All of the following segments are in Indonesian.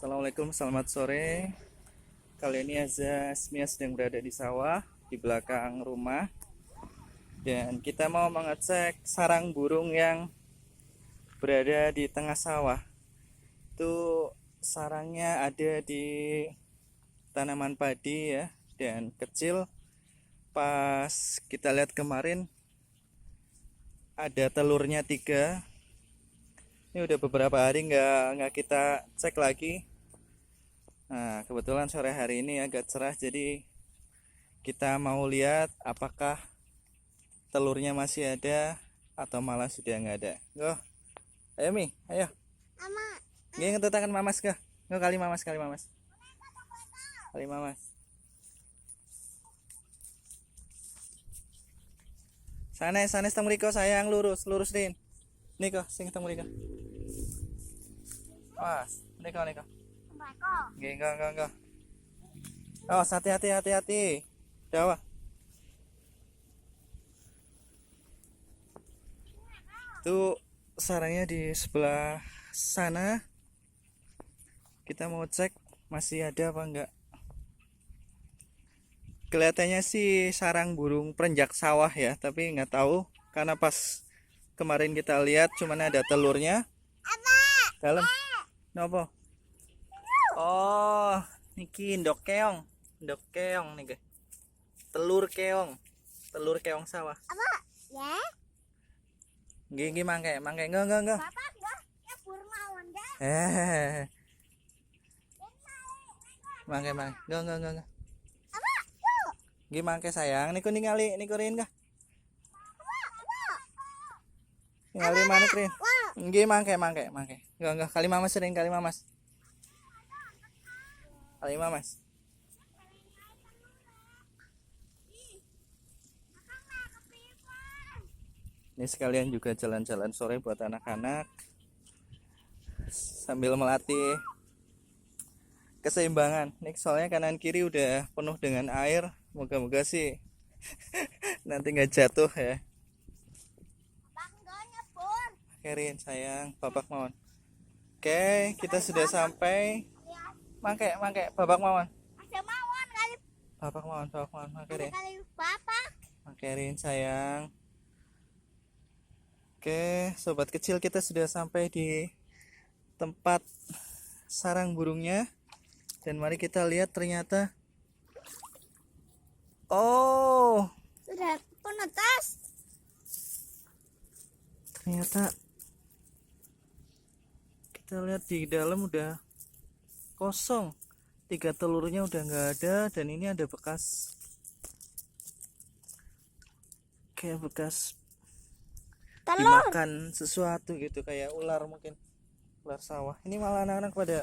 Assalamualaikum, selamat sore. Kali ini Azazmia sedang berada di sawah di belakang rumah. Dan kita mau mengecek sarang burung yang berada di tengah sawah. Itu sarangnya ada di tanaman padi ya, dan kecil. Pas kita lihat kemarin ada telurnya 3. Ini udah beberapa hari nggak kita cek lagi. Nah, kebetulan sore hari ini agak cerah, jadi kita mau lihat apakah telurnya masih ada atau malah sudah nggak ada. Go, ayo Mi, ayo. Mama. Gini ngetetakan mamas kah? Go, kali mamas. Kali mamas. Sana tang mriko sayang, lurus Rin. Niko, sing tang mriko. Mas, niko. Nggih, enggak. Oh, hati-hati. Dawa. Tuh sarangnya di sebelah sana. Kita mau cek masih ada apa enggak. Kelihatannya sih sarang burung perenjak sawah ya, tapi nggak tahu karena pas kemarin kita lihat cuman ada telurnya. Dalam. Nopo? Oh, niki ndok keong nih guys. Telur keong sawah. Apa? Ya. Nggih mangke. Enggak. Bapak enggak ya burmawan dah. Mangke. Enggak. Apa? Tuh. Nggih mangke sayang, niku ningali niku Rin kah? Ningali manuk Rin. Nggih mangke. Enggak. Kali mamas Rin, kali mamas. Ini sekalian juga jalan-jalan sore buat anak-anak sambil melatih keseimbangan. Nih soalnya kanan kiri udah penuh dengan air. Moga-moga sih nanti nggak jatuh ya. Kerin sayang, bapak mawon. Oke, kita sudah sampai. Mangke, babak mawon. Ada mawon kali. Babak mawon, mangke Rin. Kali bapak. Mangke Rin sayang. Oke, sobat kecil, kita sudah sampai di tempat sarang burungnya. Dan mari kita lihat ternyata. Oh, Sudah penetas. ternyata kita lihat di dalam udah kosong. 3 telurnya udah nggak ada, dan ini ada bekas kayak bekas Telur. dimakan sesuatu gitu, kayak ular mungkin, ular sawah. Ini malah anak-anak pada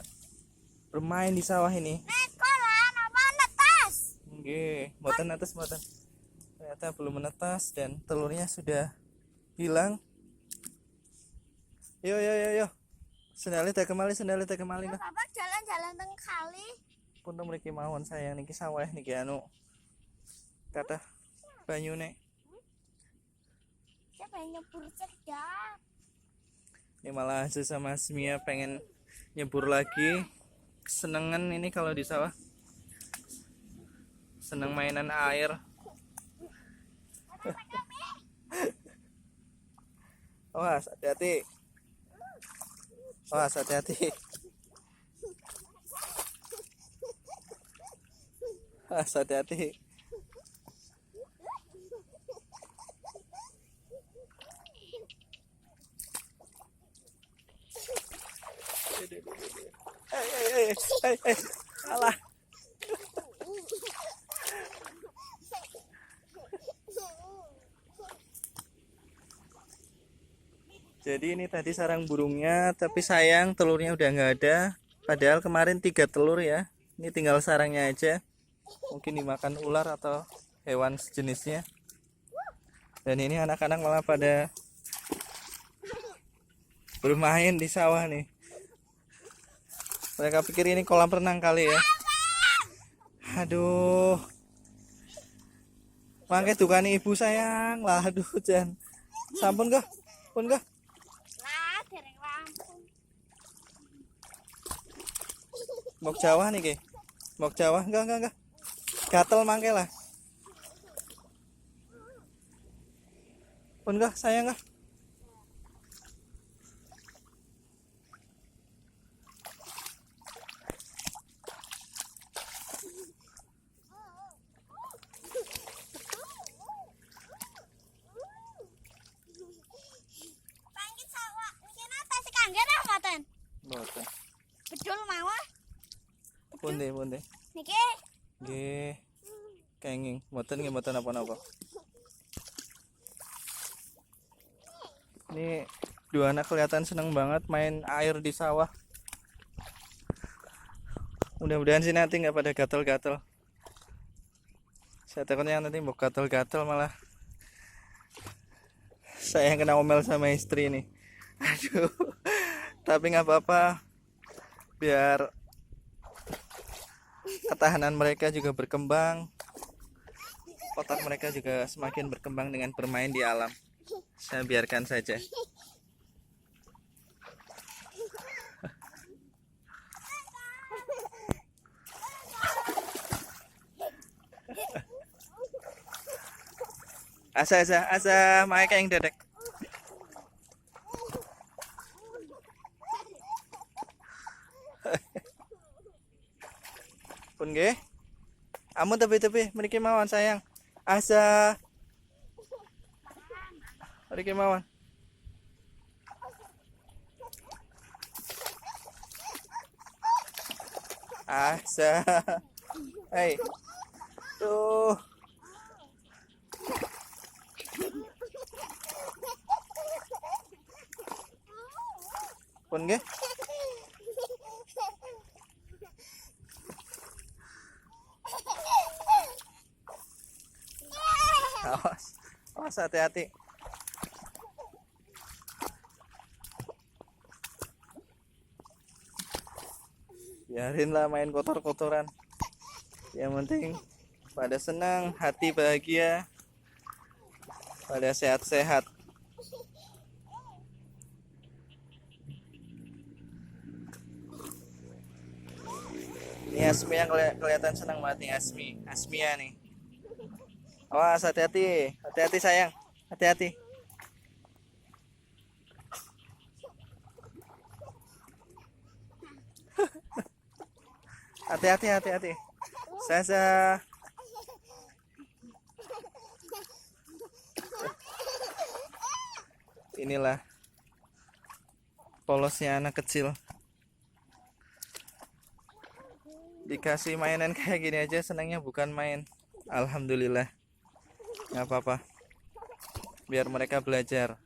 bermain di sawah ini. Kolan apa netas? Oke, mboten atas. Ternyata belum menetas dan telurnya sudah hilang. Yo. Sendali teh kemali nah. Bapak jalan-jalan teng kali. Pun mriki mawon sayang, niki sawah niki anu kata banyune. Siapa yang nyebur cedak? Ini malah sama Smia pengen nyebur lagi. Senengan ini kalau di sawah. Seneng mainan air. Awas, hati-hati. Hey. Alah. Jadi ini tadi sarang burungnya, tapi sayang telurnya udah nggak ada. Padahal kemarin 3 telur ya. Ini tinggal sarangnya aja. Mungkin dimakan ular atau hewan sejenisnya. Dan ini anak-anak malah pada bermain di sawah nih. Mereka pikir ini kolam renang kali ya. Aduh. Mangke dukani ibu sayang lah, aduh Jan. Sampun kah? Pun kah? Lah, dereng rampung. Mbok Jawa nih, Ki. Mbok Jawa enggak. Gatel mangke lah. Pun enggak, sayang enggak. Pangkit sawah. Mungkin apa sih kangge dah mboten? Mboten. Bedul mawon. Pundi. Niki. Nggih. Kenging, mboten apa-apa. Ini dua anak kelihatan seneng banget main air di sawah. Mudah-mudahan sih nanti nggak pada gatel-gatel. Saya takutnya nanti mau gatel-gatel malah saya yang kena omel sama istri nih. Aduh. Tapi nggak apa-apa. Biar ketahanan mereka juga berkembang. Otak mereka juga semakin berkembang dengan bermain di alam. Saya biarkan saja. Asa, mereka yang dedek. Pun nggih. Amun tepi-tepi mriki mawon sayang. Asa. Mriki mawon. Asa. Hei. Tuh. Pun nggih. Awas hati-hati. Biarinlah main kotor-kotoran. Yang penting pada senang, hati bahagia, pada sehat-sehat. Ini Asmi yang kelihatan senang banget nih, Asmia nih. Awas hati-hati sayang, hati-hati. Hati-hati. Sasa. Inilah polosnya anak kecil. Dikasih mainan kayak gini aja senangnya bukan main. Alhamdulillah. Nggak apa-apa. Biar mereka belajar.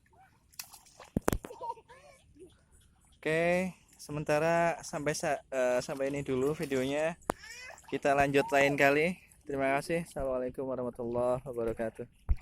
Oke, sementara sampai ini dulu videonya. Kita lanjut lain kali. Terima kasih. Assalamualaikum warahmatullahi wabarakatuh.